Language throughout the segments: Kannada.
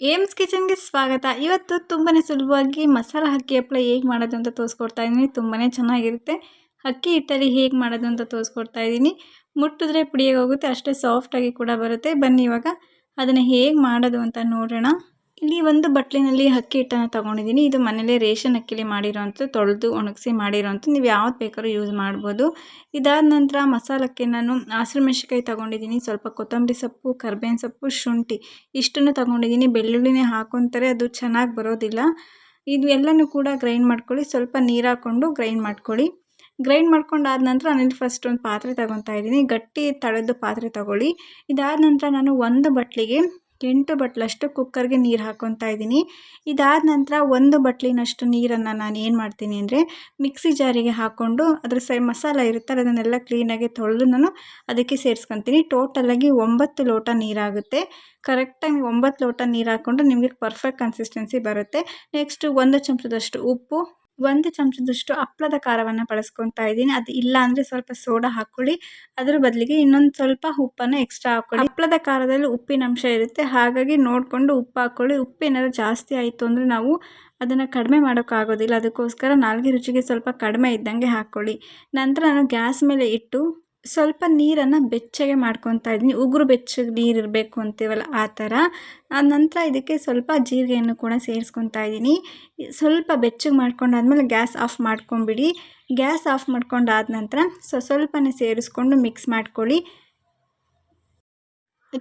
ಏಮ್ಸ್ ಕಿಚನ್‌ಗೆ ಸ್ವಾಗತ. ಇವತ್ತು ತುಂಬಾನೇ ಸುಲಭವಾಗಿ ಮಸಾಲ ಅಕ್ಕಿ ಹಪ್ಪಳ ಹೇಗೆ ಮಾಡೋದು ಅಂತ ತೋರಿಸ್ಕೊಡ್ತಾ ಇದ್ದೀನಿ. ತುಂಬಾನೇ ಚೆನ್ನಾಗಿರುತ್ತೆ. ಅಕ್ಕಿ ಹಿಟ್ಟಲ್ಲಿ ಹೇಗೆ ಮಾಡೋದು ಅಂತ ತೋರಿಸ್ಕೊಡ್ತಾ ಇದ್ದೀನಿ. ಮುಟ್ಟಿದ್ರೆ ಪುಡಿಯಾಗಿ ಹೋಗುತ್ತೆ, ಅಷ್ಟೇ ಸಾಫ್ಟಾಗಿ ಕೂಡ ಬರುತ್ತೆ. ಬನ್ನಿ ಇವಾಗ ಅದನ್ನು ಹೇಗೆ ಮಾಡೋದು ಅಂತ ನೋಡೋಣ. ಇಲ್ಲಿ ಒಂದು ಬಟ್ಲಿನಲ್ಲಿ ಅಕ್ಕಿ ಹಿಟ್ಟನ್ನು ತೊಗೊಂಡಿದ್ದೀನಿ. ಇದು ಮನೇಲೇ ರೇಷನ್ ಅಕ್ಕಿಲಿ ಮಾಡಿರೋವಂಥದ್ದು, ತೊಳೆದು ಒಣಗಿಸಿ ಮಾಡಿರೋವಂಥದ್ದು. ನೀವು ಯಾವ್ದು ಬೇಕಾದ್ರೂ ಯೂಸ್ ಮಾಡ್ಬೋದು. ಇದಾದ ನಂತರ ಮಸಾಲಕ್ಕೆ ನಾನು ಹಸಿಮೆಣ್ಸಿನ್ಕಾಯಿ ತೊಗೊಂಡಿದ್ದೀನಿ, ಸ್ವಲ್ಪ ಕೊತ್ತಂಬರಿ ಸೊಪ್ಪು, ಕರ್ಬೇವಿನ ಸೊಪ್ಪು, ಶುಂಠಿ ಇಷ್ಟನ್ನು ತೊಗೊಂಡಿದ್ದೀನಿ. ಬೆಳ್ಳುಳ್ಳಿನೇ ಹಾಕೊತಾರೆ, ಅದು ಚೆನ್ನಾಗಿ ಬರೋದಿಲ್ಲ. ಇದು ಎಲ್ಲನೂ ಕೂಡ ಗ್ರೈಂಡ್ ಮಾಡ್ಕೊಳ್ಳಿ. ಸ್ವಲ್ಪ ನೀರು ಹಾಕ್ಕೊಂಡು ಗ್ರೈಂಡ್ ಮಾಡ್ಕೊಳ್ಳಿ. ಗ್ರೈಂಡ್ ಮಾಡ್ಕೊಂಡಾದ ನಂತರ ನಾನು ಫಸ್ಟ್ ಒಂದು ಪಾತ್ರೆ ತೊಗೊತಾ ಇದ್ದೀನಿ. ಗಟ್ಟಿ ತಳದ್ದು ಪಾತ್ರೆ ತೊಗೊಳ್ಳಿ. ಇದಾದ ನಂತರ ನಾನು ಒಂದು ಬಟ್ಲಿಗೆ 8 ಬಟ್ಲಷ್ಟು ಕುಕ್ಕರ್ಗೆ ನೀರು ಹಾಕ್ಕೊತಾ ಇದ್ದೀನಿ. ಇದಾದ ನಂತರ ಒಂದು ಬಟ್ಲಿನಷ್ಟು ನೀರನ್ನು ನಾನು ಏನು ಮಾಡ್ತೀನಿ ಅಂದರೆ ಮಿಕ್ಸಿ ಜಾರಿಗೆ ಹಾಕ್ಕೊಂಡು ಅದ್ರ ಮಸಾಲ ಇರುತ್ತಲ್ಲ ಅದನ್ನೆಲ್ಲ ಕ್ಲೀನಾಗಿ ತೊಳೆದು ನಾನು ಅದಕ್ಕೆ ಸೇರಿಸ್ಕೊತೀನಿ. ಟೋಟಲಾಗಿ 9 ಲೋಟ ನೀರಾಗುತ್ತೆ. ಕರೆಕ್ಟಾಗಿ 9 ಲೋಟ ನೀರು ಹಾಕ್ಕೊಂಡ್ರೆ ನಿಮಗೆ ಪರ್ಫೆಕ್ಟ್ ಕನ್ಸಿಸ್ಟೆನ್ಸಿ ಬರುತ್ತೆ. ನೆಕ್ಸ್ಟು 1 ಚಮಚದಷ್ಟು ಉಪ್ಪು, 1 ಚಮಚದಷ್ಟು ಹಪ್ಪಳದ ಖಾರವನ್ನು ಬಳಸ್ಕೊತಾ ಇದ್ದೀನಿ. ಅದು ಇಲ್ಲ ಅಂದರೆ ಸ್ವಲ್ಪ ಸೋಡಾ ಹಾಕ್ಕೊಳ್ಳಿ. ಅದ್ರ ಬದಲಿಗೆ ಇನ್ನೊಂದು ಸ್ವಲ್ಪ ಉಪ್ಪನ್ನು ಎಕ್ಸ್ಟ್ರಾ ಹಾಕ್ಕೊಳ್ಳಿ. ಹಪ್ಪಳದ ಖಾರದಲ್ಲಿ ಉಪ್ಪಿನ ಅಂಶ ಇರುತ್ತೆ, ಹಾಗಾಗಿ ನೋಡಿಕೊಂಡು ಉಪ್ಪು ಹಾಕ್ಕೊಳ್ಳಿ. ಉಪ್ಪೇನಾದ್ರು ಜಾಸ್ತಿ ಆಯಿತು ಅಂದರೆ ನಾವು ಅದನ್ನು ಕಡಿಮೆ ಮಾಡೋಕ್ಕಾಗೋದಿಲ್ಲ. ಅದಕ್ಕೋಸ್ಕರ ನಾಲ್ಗೆ ರುಚಿಗೆ ಸ್ವಲ್ಪ ಕಡಿಮೆ ಇದ್ದಂಗೆ ಹಾಕ್ಕೊಳ್ಳಿ. ನಂತರ ನಾನು ಗ್ಯಾಸ್ ಮೇಲೆ ಇಟ್ಟು ಸ್ವಲ್ಪ ನೀರನ್ನು ಬೆಚ್ಚಗೆ ಮಾಡ್ಕೊತಾ ಇದ್ದೀನಿ. ಉಗುರು ಬೆಚ್ಚಗೆ ನೀರು ಇರಬೇಕು ಅಂತೀವಲ್ಲ ಆ ಥರ. ನಂತರ ಇದಕ್ಕೆ ಸ್ವಲ್ಪ ಜೀರಿಗೆಯನ್ನು ಕೂಡ ಸೇರಿಸ್ಕೊತಾ ಇದ್ದೀನಿ. ಸ್ವಲ್ಪ ಬೆಚ್ಚಗೆ ಮಾಡ್ಕೊಂಡಾದ್ಮೇಲೆ ಗ್ಯಾಸ್ ಆಫ್ ಮಾಡ್ಕೊಂಬಿಡಿ. ಗ್ಯಾಸ್ ಆಫ್ ಮಾಡ್ಕೊಂಡಾದ ನಂತರ ಸ್ವಲ್ಪನೇ ಸೇರಿಸ್ಕೊಂಡು ಮಿಕ್ಸ್ ಮಾಡ್ಕೊಳ್ಳಿ.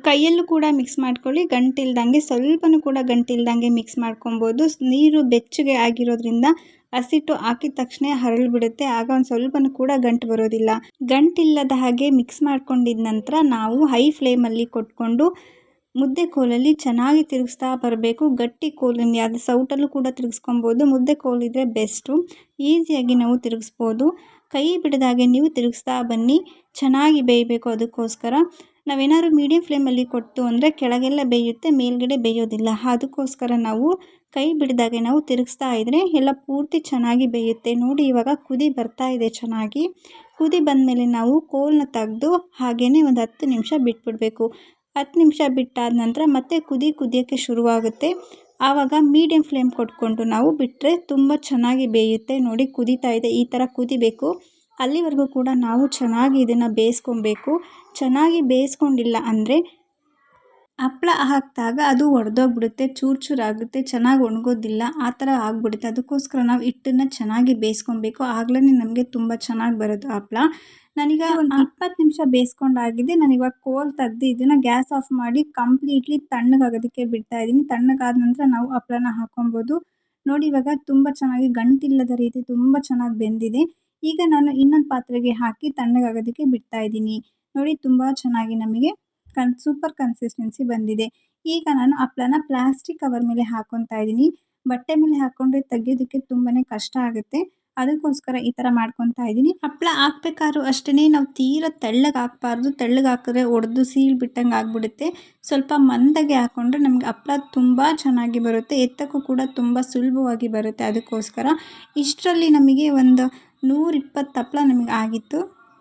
ಕೈಯಲ್ಲೂ ಕೂಡ ಮಿಕ್ಸ್ ಮಾಡ್ಕೊಳ್ಳಿ, ಗಂಟಿಲ್ದಂಗೆ ಸ್ವಲ್ಪನೂ ಕೂಡ ಗಂಟಿಲ್ದಂಗೆ ಮಿಕ್ಸ್ ಮಾಡ್ಕೊಬೋದು. ನೀರು ಬೆಚ್ಚಗೆ ಆಗಿರೋದ್ರಿಂದ ಹಸಿಟ್ಟು ಹಾಕಿದ ತಕ್ಷಣ ಹರಳಿಬಿಡುತ್ತೆ, ಆಗ ಒಂದು ಸ್ವಲ್ಪನೂ ಕೂಡ ಗಂಟು ಬರೋದಿಲ್ಲ. ಗಂಟಿಲ್ಲದ ಹಾಗೆ ಮಿಕ್ಸ್ ಮಾಡ್ಕೊಂಡಿದ ನಂತರ ನಾವು ಹೈ ಫ್ಲೇಮಲ್ಲಿ ಕೊಟ್ಕೊಂಡು ಮುದ್ದೆ ಕೋಲಲ್ಲಿ ಚೆನ್ನಾಗಿ ತಿರುಗಿಸ್ತಾ ಬರಬೇಕು. ಗಟ್ಟಿ ಕೋಲಿನ ಯಾವುದು ಸೌಟಲ್ಲೂ ಕೂಡ ತಿರುಗಿಸ್ಕೊಬೋದು. ಮುದ್ದೆ ಕೋಲಿದ್ರೆ ಬೆಸ್ಟು, ಈಸಿಯಾಗಿ ನಾವು ತಿರುಗಿಸ್ಬೋದು. ಕೈ ಬಿಡದಾಗೆ ನೀವು ತಿರುಗಿಸ್ತಾ ಬನ್ನಿ, ಚೆನ್ನಾಗಿ ಬೇಯಬೇಕು. ಅದಕ್ಕೋಸ್ಕರ ನಾವೇನಾದ್ರು ಮೀಡಿಯಮ್ ಫ್ಲೇಮಲ್ಲಿ ಕೊಟ್ಟು ಅಂದರೆ ಕೆಳಗೆಲ್ಲ ಬೇಯುತ್ತೆ, ಮೇಲ್ಗಡೆ ಬೇಯೋದಿಲ್ಲ. ಅದಕ್ಕೋಸ್ಕರ ನಾವು ಕೈ ಬಿಡದಾಗೆ ನಾವು ತಿರುಗಿಸ್ತಾ ಇದ್ದರೆ ಎಲ್ಲ ಪೂರ್ತಿ ಚೆನ್ನಾಗಿ ಬೇಯುತ್ತೆ. ನೋಡಿ ಇವಾಗ ಕುದಿ ಬರ್ತಾ ಇದೆ ಚೆನ್ನಾಗಿ. ಕುದಿ ಬಂದಮೇಲೆ ನಾವು ಕೋಲನ್ನ ತೆಗೆದು ಹಾಗೇ ಒಂದು 10 ನಿಮಿಷ ಬಿಟ್ಬಿಡಬೇಕು. 10 ನಿಮಿಷ ಬಿಟ್ಟಾದ ನಂತರ ಮತ್ತೆ ಕುದಿಯೋಕ್ಕೆ ಶುರುವಾಗುತ್ತೆ. ಆವಾಗ ಮೀಡಿಯಮ್ ಫ್ಲೇಮ್ ಕೊಟ್ಕೊಂಡು ನಾವು ಬಿಟ್ಟರೆ ತುಂಬ ಚೆನ್ನಾಗಿ ಬೇಯುತ್ತೆ. ನೋಡಿ ಕುದೀತಾ ಇದೆ, ಈ ಥರ ಕುದಿಬೇಕು. ಅಲ್ಲಿವರೆಗೂ ಕೂಡ ನಾವು ಚೆನ್ನಾಗಿ ಇದನ್ನು ಬೇಯಿಸ್ಕೊಬೇಕು. ಚೆನ್ನಾಗಿ ಬೇಯಿಸ್ಕೊಂಡಿಲ್ಲ ಅಂದರೆ ಹಪ್ಪಳ ಹಾಕಿದಾಗ ಅದು ಒಡೆದೋಗ್ಬಿಡುತ್ತೆ, ಚೂರು ಚೂರು ಆಗುತ್ತೆ, ಚೆನ್ನಾಗಿ ಒಣಗೋದಿಲ್ಲ, ಆ ಥರ ಆಗಿಬಿಡುತ್ತೆ. ಅದಕ್ಕೋಸ್ಕರ ನಾವು ಹಿಟ್ಟನ್ನು ಚೆನ್ನಾಗಿ ಬೇಯಿಸ್ಕೊಬೇಕು, ಆಗಲೇ ನಮಗೆ ತುಂಬ ಚೆನ್ನಾಗಿ ಬರೋದು ಹಪ್ಪಳ. ನಾನೀಗ ಒಂದು 20 ನಿಮಿಷ ಬೇಯಿಸ್ಕೊಂಡಾಗಿದೆ. ನಾನಿವಾಗ ಕೋಲ್ ತೆಗ್ದು ಇದನ್ನು ಗ್ಯಾಸ್ ಆಫ್ ಮಾಡಿ ಕಂಪ್ಲೀಟ್ಲಿ ತಣ್ಣಗಾಗೋದಕ್ಕೆ ಬಿಡ್ತಾ ಇದ್ದೀನಿ. ತಣ್ಣಗಾದ ನಂತರ ನಾವು ಹಪ್ಪಳನ ಹಾಕ್ಕೊಬೋದು. ನೋಡಿ ಇವಾಗ ತುಂಬ ಚೆನ್ನಾಗಿ ಗಂಟಿಲ್ಲದ ರೀತಿ ತುಂಬ ಚೆನ್ನಾಗಿ ಬೆಂದಿದೆ. ಈಗ ನಾನು ಇನ್ನೊಂದು ಪಾತ್ರೆಗೆ ಹಾಕಿ ತಣ್ಣಗಾಗೋದಕ್ಕೆ ಬಿಡ್ತಾ ಇದ್ದೀನಿ. ನೋಡಿ ತುಂಬ ಚೆನ್ನಾಗಿ ನಮಗೆ ಸೂಪರ್ ಕನ್ಸಿಸ್ಟೆನ್ಸಿ ಬಂದಿದೆ. ಈಗ ನಾನು ಹಪ್ಪಳನ ಪ್ಲಾಸ್ಟಿಕ್ ಕವರ್ ಮೇಲೆ ಹಾಕ್ಕೊತಾ ಇದ್ದೀನಿ. ಬಟ್ಟೆ ಮೇಲೆ ಹಾಕ್ಕೊಂಡ್ರೆ ತೆಗೆಯೋದಕ್ಕೆ ತುಂಬಾ ಕಷ್ಟ ಆಗುತ್ತೆ, ಅದಕ್ಕೋಸ್ಕರ ಈ ಥರ ಮಾಡ್ಕೊತಾ ಇದ್ದೀನಿ. ಹಪ್ಪಳ ಹಾಕ್ಬೇಕಾದ್ರೂ ಅಷ್ಟೇ ನಾವು ತೀರಾ ತೆಳ್ಳಗೆ ಹಾಕಬಾರ್ದು. ತೆಳ್ಳಗೆ ಹಾಕಿದ್ರೆ ಒಡೆದು ಸೀಲ್ ಬಿಟ್ಟಂಗೆ ಆಗಿಬಿಡುತ್ತೆ. ಸ್ವಲ್ಪ ಮಂದಗೆ ಹಾಕ್ಕೊಂಡ್ರೆ ನಮಗೆ ಹಪ್ಪಳ ತುಂಬ ಚೆನ್ನಾಗಿ ಬರುತ್ತೆ, ಎತ್ತಕ್ಕೂ ಕೂಡ ತುಂಬ ಸುಲಭವಾಗಿ ಬರುತ್ತೆ. ಅದಕ್ಕೋಸ್ಕರ ಇಷ್ಟರಲ್ಲಿ ನಮಗೆ ಒಂದು 120 ಹಪ್ಪಳ ನಮಗೆ ಆಗಿತ್ತು.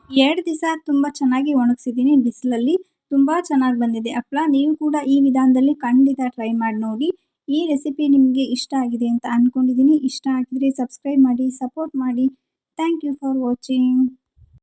2 ದಿವಸ ತುಂಬ ಚೆನ್ನಾಗಿ ಒಣಗಿಸಿದ್ದೀನಿ ಬಿಸಿಲಲ್ಲಿ. ತುಂಬ ಚೆನ್ನಾಗಿ ಬಂದಿದೆ ಹಪ್ಪಳ. ನೀವು ಕೂಡ ಈ ವಿಧಾನದಲ್ಲಿ ಖಂಡಿತ ಟ್ರೈ ಮಾಡಿ ನೋಡಿ. ಈ ರೆಸಿಪಿ ನಿಮಗೆ ಇಷ್ಟ ಆಗಿದೆ ಅಂತ ಅಂದ್ಕೊಂಡಿದ್ದೀನಿ. ಇಷ್ಟ ಆಗಿದ್ರೆ ಸಬ್ಸ್ಕ್ರೈಬ್ ಮಾಡಿ, ಸಪೋರ್ಟ್ ಮಾಡಿ. Thank you for watching.